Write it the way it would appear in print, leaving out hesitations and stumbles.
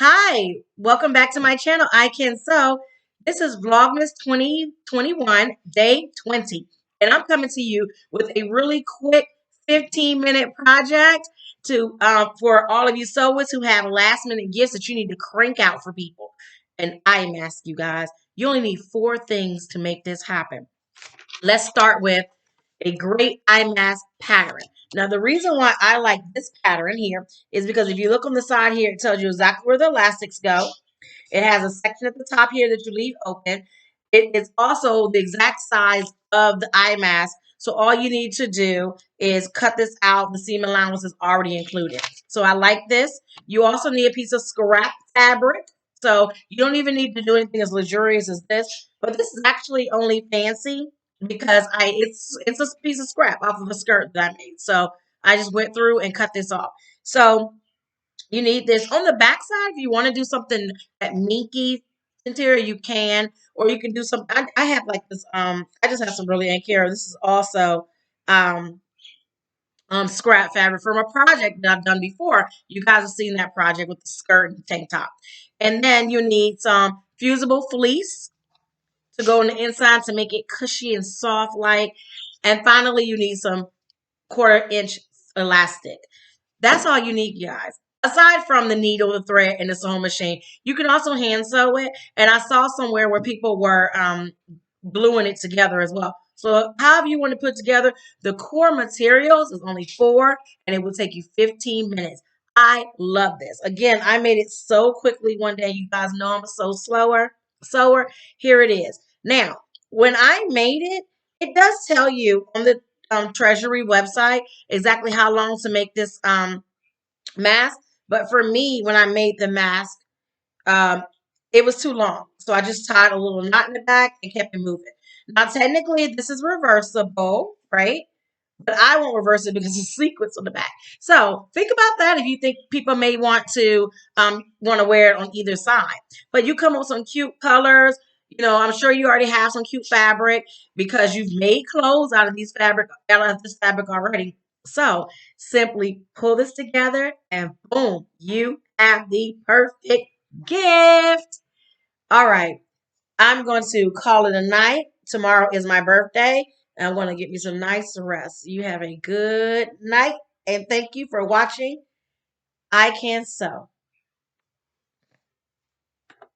Hi, welcome back to my channel. I Can Sew. This is Vlogmas 2021, day 20. And I'm coming to you with a really quick 15-minute project to for all of you sewers who have last-minute gifts that you need to crank out for people. And I am asking you guys, you only need four things to make this happen. Let's start with a great eye mask pattern. Now, the reason why I like this pattern here is because if you look on the side here, it tells you exactly where the elastics go. It has a section at the top here that you leave open. It is also the exact size of the eye mask. So all you need to do is cut this out. The seam allowance is already included. So I like this. You also need a piece of scrap fabric. So you don't even need to do anything as luxurious as this. But this is actually only fancy because it's a piece of scrap off of a skirt that I made. So I just went through and cut this off. So you need this on the back side. If you want to do something at minky interior, you can, or you can do some. I have like this. I just have some really ink here. This is also um scrap fabric from a project that I've done before. You guys have seen that project with the skirt and tank top. And then you need some fusible fleece to go on the inside to make it cushy and soft like. And finally, you need some 1/4 inch elastic. That's all you need, guys. Aside from the needle, the thread, and the sewing machine, you can also hand sew it. And I saw somewhere where people were gluing it together as well. So however you want to put together, the core materials is only 4, and it will take you 15 minutes. I love this. Again, I made it so quickly one day. You guys know I'm so sewer. Here it is. Now, when I made it, it does tell you on the Treasury website exactly how long to make this mask. But for me, when I made the mask, um, it was too long. So I just tied a little knot in the back and kept it moving. Now, technically, this is reversible, right? But I won't reverse it because it's sequins on the back. So think about that if you think people may want to wear it on either side. But you come up with some cute colors. You know, I'm sure you already have some cute fabric because you've made clothes out of this fabric already. So simply pull this together and boom, you have the perfect gift. All right. I'm going to call it a night. Tomorrow is my birthday. And I'm going to get you some nice rest. You have a good night. And thank you for watching I Can Sew.